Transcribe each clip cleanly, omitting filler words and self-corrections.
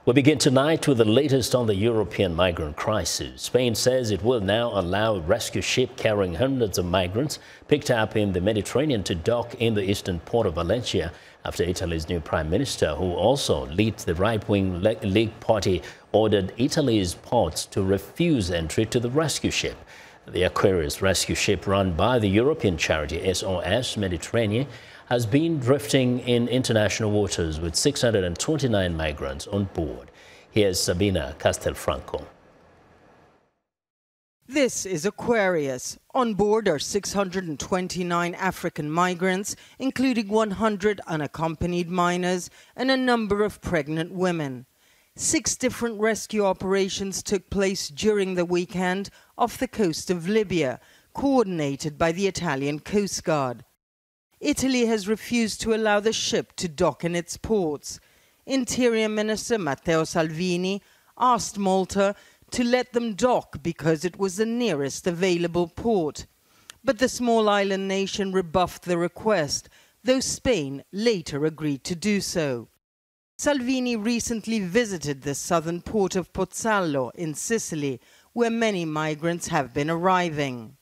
We begin tonight with the latest on the European migrant crisis. Spain says it will now allow a rescue ship carrying hundreds of migrants picked up in the Mediterranean to dock in the eastern port of Valencia after Italy's new prime minister, who also leads the right-wing League party, ordered Italy's ports to refuse entry to the rescue ship. The Aquarius rescue ship, run by the European charity SOS Mediterranean, has been drifting in international waters with 629 migrants on board. Here's Sabina Castelfranco. This is Aquarius. On board are 629 African migrants, including 100 unaccompanied minors and a number of pregnant women. 6 different rescue operations took place during the weekend off the coast of Libya, coordinated by the Italian Coast Guard. Italy has refused to allow the ship to dock in its ports. Interior Minister Matteo Salvini asked Malta to let them dock because it was the nearest available port. But the small island nation rebuffed the request, though Spain later agreed to do so. Salvini recently visited the southern port of Pozzallo in Sicily, where many migrants have been arriving.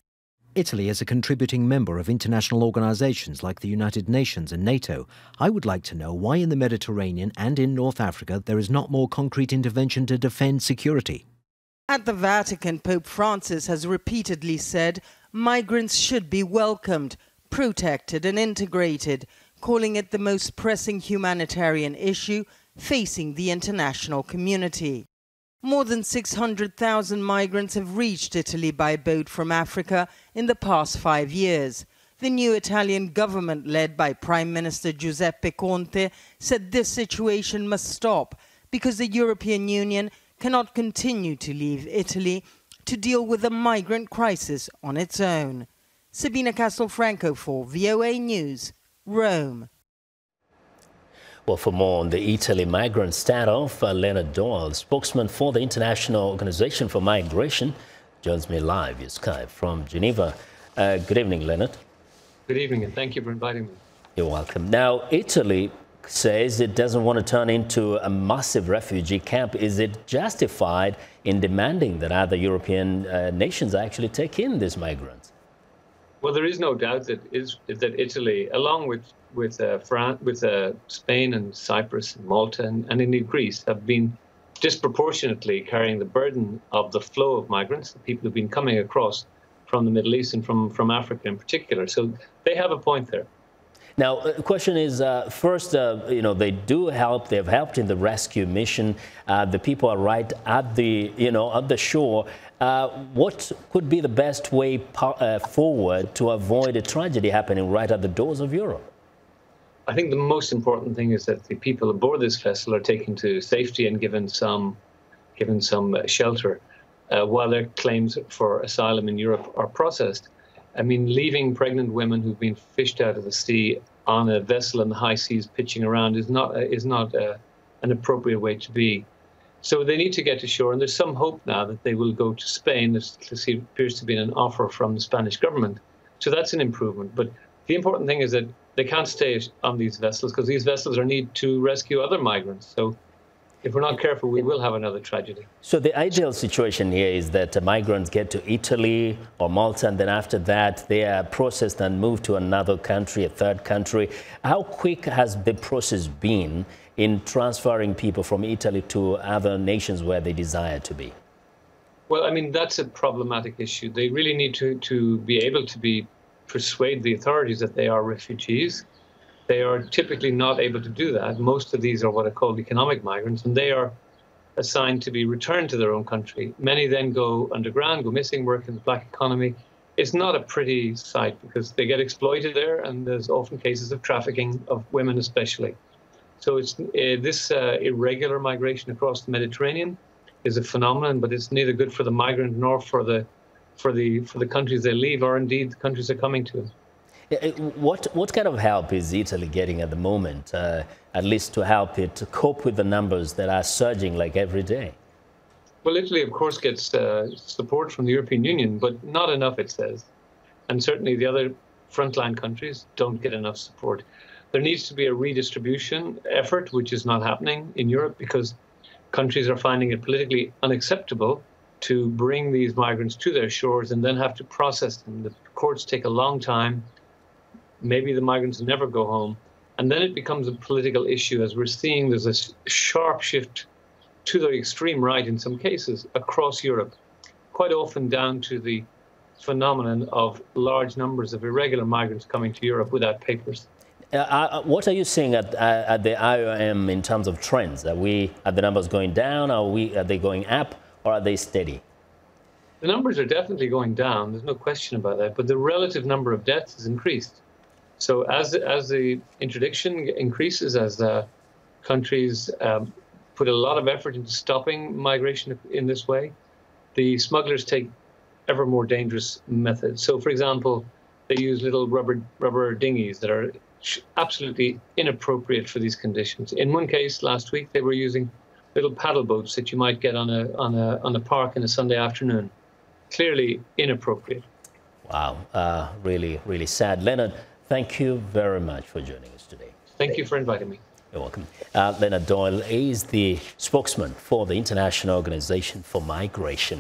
Italy is a contributing member of international organisations like the United Nations and NATO. I would like to know why in the Mediterranean and in North Africa there is not more concrete intervention to defend security. At the Vatican, Pope Francis has repeatedly said migrants should be welcomed, protected and integrated, calling it the most pressing humanitarian issue facing the international community. More than 600,000 migrants have reached Italy by boat from Africa in the past 5 years. The new Italian government, led by Prime Minister Giuseppe Conte, said this situation must stop because the European Union cannot continue to leave Italy to deal with the migrant crisis on its own. Sabina Castelfranco for VOA News, Rome. Well, for more on the Italy-Migrant standoff, Leonard Doyle, spokesman for the International Organization for Migration, joins me live via Skype from Geneva. Good evening, Leonard. Good evening, and thank you for inviting me. You're welcome. Now, Italy says it doesn't want to turn into a massive refugee camp. Is it justified in demanding that other European nations actually take in these migrants? Well, there is no doubt that Italy, along with Spain and Cyprus and Malta and indeed Greece, have been disproportionately carrying the burden of the flow of migrants, the people who've been coming across from the Middle East and from Africa in particular. So they have a point there. Now, the question is, first, they do help. They've helped in the rescue mission. The people are right at the shore. What could be the best way forward to avoid a tragedy happening right at the doors of Europe? I think the most important thing is that the people aboard this vessel are taken to safety and given some shelter while their claims for asylum in Europe are processed. I mean, leaving pregnant women who've been fished out of the sea on a vessel in the high seas pitching around is not an appropriate way to be. So they need to get to shore, and there's some hope now that they will go to Spain. There appears to be an offer from the Spanish government. So that's an improvement. But the important thing is that they can't stay on these vessels because these vessels are needed to rescue other migrants. So if we're not careful, we will have another tragedy. So the ideal situation here is that migrants get to Italy or Malta, and then after that they are processed and moved to another country, a third country. How quick has the process been in transferring people from Italy to other nations where they desire to be? Well, I mean, that's a problematic issue. They really need to be able to persuade the authorities that they are refugees. They are typically not able to do that. Most of these are what are called economic migrants, and they are assigned to be returned to their own country. Many then go underground, go missing, work in the black economy. It's not a pretty sight because they get exploited there, and there's often cases of trafficking of women especially. So it's this irregular migration across the Mediterranean is a phenomenon, but it's neither good for the migrant nor for the countries they leave, or indeed the countries they're coming to. What kind of help is Italy getting at the moment, at least to help it to cope with the numbers that are surging like every day? Well, Italy, of course, gets support from the European Union, but not enough, it says. And certainly the other frontline countries don't get enough support. There needs to be a redistribution effort, which is not happening in Europe because countries are finding it politically unacceptable to bring these migrants to their shores and then have to process them. The courts take a long time. Maybe the migrants never go home. And then it becomes a political issue, as we're seeing there's a sharp shift to the extreme right in some cases across Europe, quite often down to the phenomenon of large numbers of irregular migrants coming to Europe without papers. What are you seeing at the IOM in terms of trends? Are the numbers going down? Are they going up, or are they steady? The numbers are definitely going down. There's no question about that. But the relative number of deaths has increased. So as the interdiction increases, as countries put a lot of effort into stopping migration in this way, the smugglers take ever more dangerous methods. So, for example, they use little rubber dinghies that are absolutely inappropriate for these conditions. In one case last week, they were using little paddle boats that you might get on a park on a Sunday afternoon. Clearly inappropriate. Wow, really, really sad. Leonard, thank you very much for joining us today. Thank you for inviting me. You're welcome. Leonard Doyle is the spokesman for the International Organization for Migration.